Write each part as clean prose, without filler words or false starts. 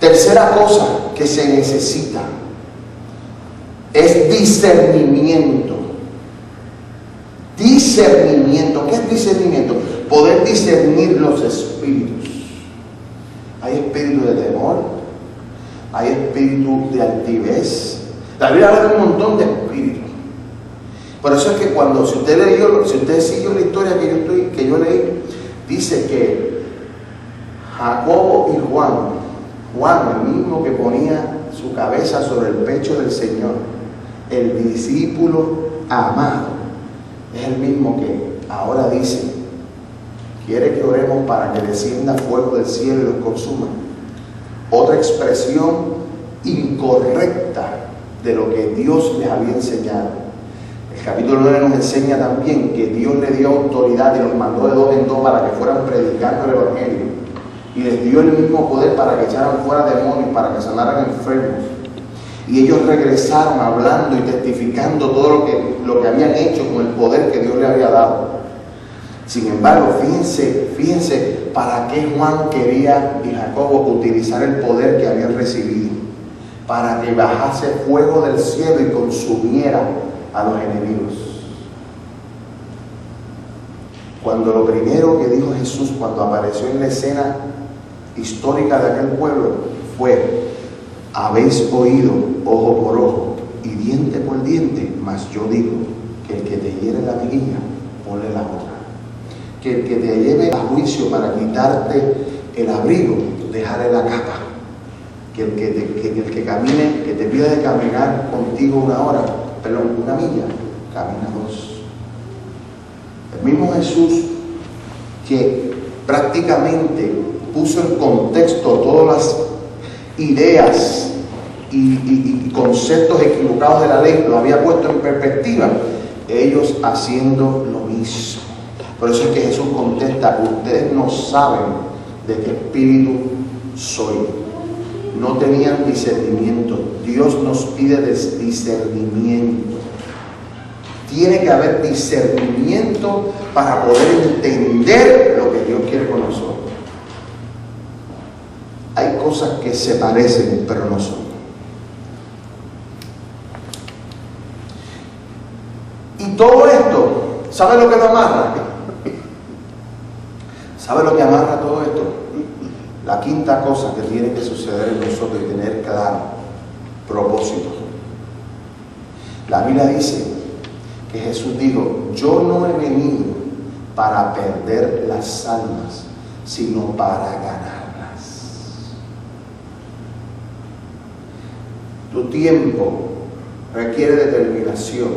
Tercera cosa que se necesita es discernimiento. Discernimiento. ¿Qué es discernimiento? Poder discernir los espíritus. Hay espíritu de temor, hay espíritu de altivez. La Biblia habla de un montón de espíritus. Por eso es que cuando, si usted siguió la historia que yo leí, dice que Jacobo y Juan, el mismo que ponía su cabeza sobre el pecho del Señor, el discípulo amado, es el mismo que ahora dice, quiere que oremos para que descienda fuego del cielo y los consuma. Otra expresión incorrecta de lo que Dios les había enseñado. El capítulo 9 nos enseña también que Dios le dio autoridad y los mandó de dos en dos para que fueran predicando el Evangelio. Y les dio el mismo poder para que echaran fuera demonios, para que sanaran enfermos. Y ellos regresaron hablando y testificando todo lo que habían hecho con el poder que Dios les había dado. Sin embargo, fíjense para qué Juan quería y Jacobo utilizar el poder que habían recibido. Para que bajase fuego del cielo y consumiera a los enemigos. Cuando lo primero que dijo Jesús cuando apareció en la escena histórica de aquel pueblo fue: habéis oído ojo por ojo y diente por diente, mas yo digo que el que te hiere la mejilla, ponle la otra. Que el que te lleve a juicio para quitarte el abrigo, déjale la capa. Que el que camine, que te pida de caminar contigo una milla, camina dos. El mismo Jesús que prácticamente puso en contexto todas las ideas y conceptos equivocados de la ley, lo había puesto en perspectiva, ellos haciendo lo mismo. Por eso es que Jesús contesta: ustedes no saben de qué espíritu soy. No tenían discernimiento. Dios nos pide discernimiento. Tiene que haber discernimiento para poder entender lo que Dios quiere con nosotros. Hay cosas que se parecen, pero no son. Y todo esto, ¿sabe lo que lo amarra? ¿Sabe lo que amarra todo esto? La quinta cosa que tiene que suceder en nosotros y tener claro: propósito. La Biblia dice que Jesús dijo: yo no he venido para perder las almas, sino para ganarlas. Tu tiempo requiere determinación,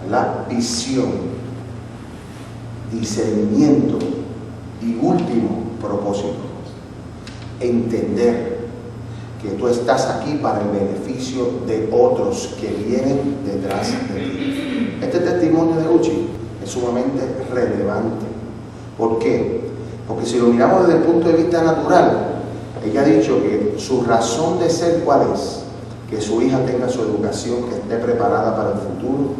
¿verdad? Visión, discernimiento y último, propósito. Entender que tú estás aquí para el beneficio de otros que vienen detrás de ti. Este testimonio de Uchi es sumamente relevante. ¿Por qué? Porque si lo miramos desde el punto de vista natural, ella ha dicho que su razón de ser, ¿cuál es? Que su hija tenga su educación, que esté preparada para el futuro,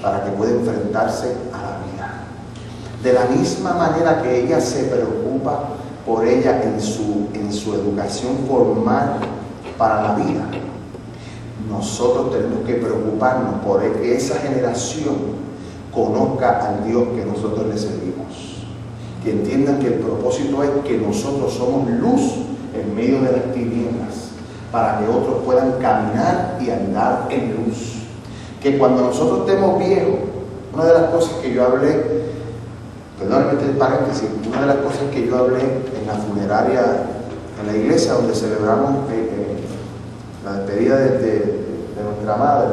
para que pueda enfrentarse a la vida. De la misma manera que ella se preocupa por ella en su educación formal para la vida, nosotros tenemos que preocuparnos por que esa generación conozca al Dios que nosotros le servimos, que entiendan que el propósito es que nosotros somos luz en medio de las tinieblas, para que otros puedan caminar y andar en luz. Que cuando nosotros estemos viejos, una de las cosas que yo hablé, perdónenme este paréntesis, una de las cosas que yo hablé en la funeraria, en la iglesia donde celebramos la despedida de nuestra madre,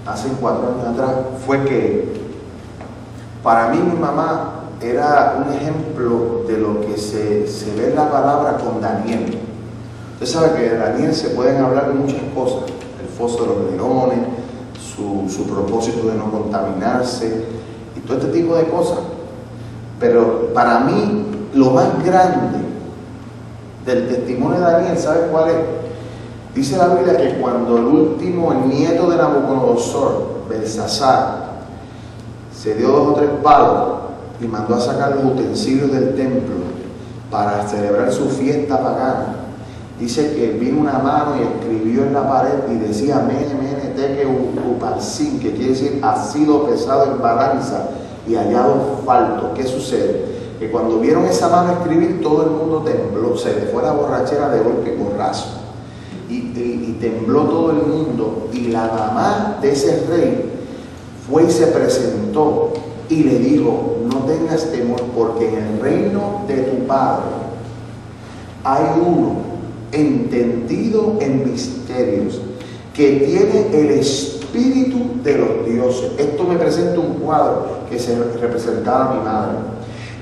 hace 4 años atrás, fue que para mí mi mamá era un ejemplo de lo que se ve en la palabra con Daniel. Usted sabe que de Daniel se pueden hablar de muchas cosas: el foso de los leones, su propósito de no contaminarse y todo este tipo de cosas. Pero para mí lo más grande del testimonio de Daniel, ¿sabe cuál es? Dice la Biblia que cuando el nieto de Nabucodonosor, Belsasar, se dio 2 o 3 palos y mandó a sacar los utensilios del templo, para celebrar su fiesta pagana. Dice que vino una mano y escribió en la pared y decía Mene, Mene, Tekel, Uparsin, que quiere decir ha sido pesado en balanza y hallado falto. ¿Qué sucede? Que cuando vieron esa mano escribir, todo el mundo tembló, se le fue la borrachera de golpe y porrazo. Y tembló todo el mundo. Y la mamá de ese rey fue y se presentó y le dijo: no tengas temor, porque en el reino de tu padre hay uno entendido en misterios, que tiene el espíritu de los dioses. Esto me presenta un cuadro que se representaba a mi madre.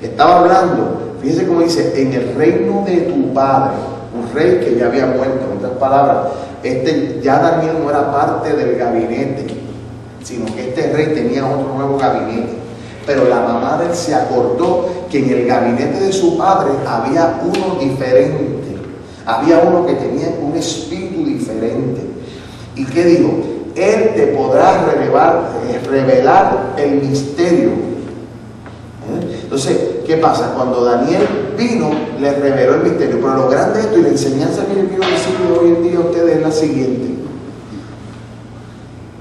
Estaba hablando, fíjese cómo dice, en el reino de tu padre, un rey que ya había muerto. En otras palabras, ya Daniel no era parte del gabinete, sino que este rey tenía otro nuevo gabinete. Pero la mamá de él se acordó que en el gabinete de su padre había uno diferente. Había uno que tenía un espíritu diferente. ¿Y qué dijo? Él te podrá revelar el misterio. Entonces, ¿qué pasa? Cuando Daniel vino, le reveló el misterio. Pero lo grande de esto y la enseñanza que yo quiero decirle hoy en día a ustedes es la siguiente.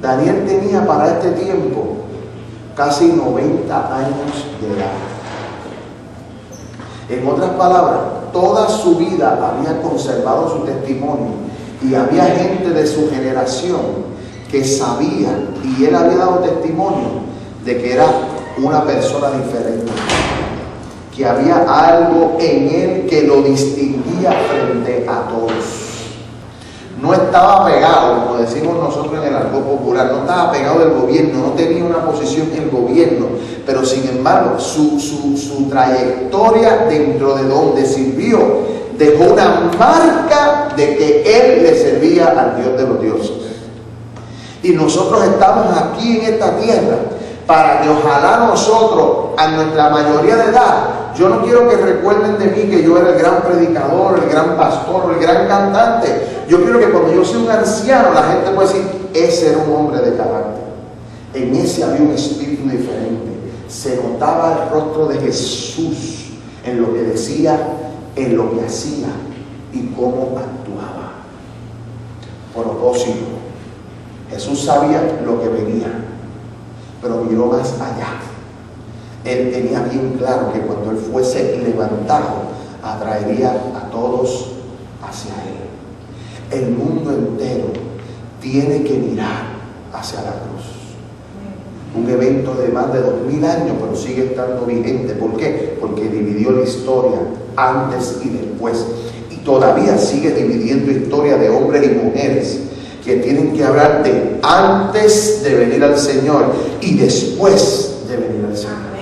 Daniel tenía para este tiempo casi 90 años de edad. En otras palabras, toda su vida había conservado su testimonio y había gente de su generación que sabía, y él había dado testimonio de que era una persona diferente, que había algo en él que lo distinguía frente a todos. No estaba pegado, como decimos nosotros en el argot popular, no estaba pegado del gobierno, no tenía una posición en el gobierno, pero sin embargo su trayectoria dentro de donde sirvió dejó una marca de que él le servía al Dios de los dioses. Y nosotros estamos aquí en esta tierra para que ojalá nosotros, a nuestra mayoría de edad, yo no quiero que recuerden de mí que yo era el gran predicador, el gran pastor, el gran cantante. Yo quiero que cuando yo sea un anciano, la gente pueda decir, ese era un hombre de carácter. En ese había un espíritu diferente. Se notaba el rostro de Jesús en lo que decía, en lo que hacía y cómo actuaba. Propósito. Jesús sabía lo que venía, pero miró más allá. Él tenía bien claro que cuando él fuese levantado, atraería a todos hacia él. El mundo entero tiene que mirar hacia la cruz. Un evento de más de 2000 años, pero sigue estando vigente. ¿Por qué? Porque dividió la historia antes y después. Y todavía sigue dividiendo historia de hombres y mujeres que tienen que hablar de antes de venir al Señor y después de venir al Señor.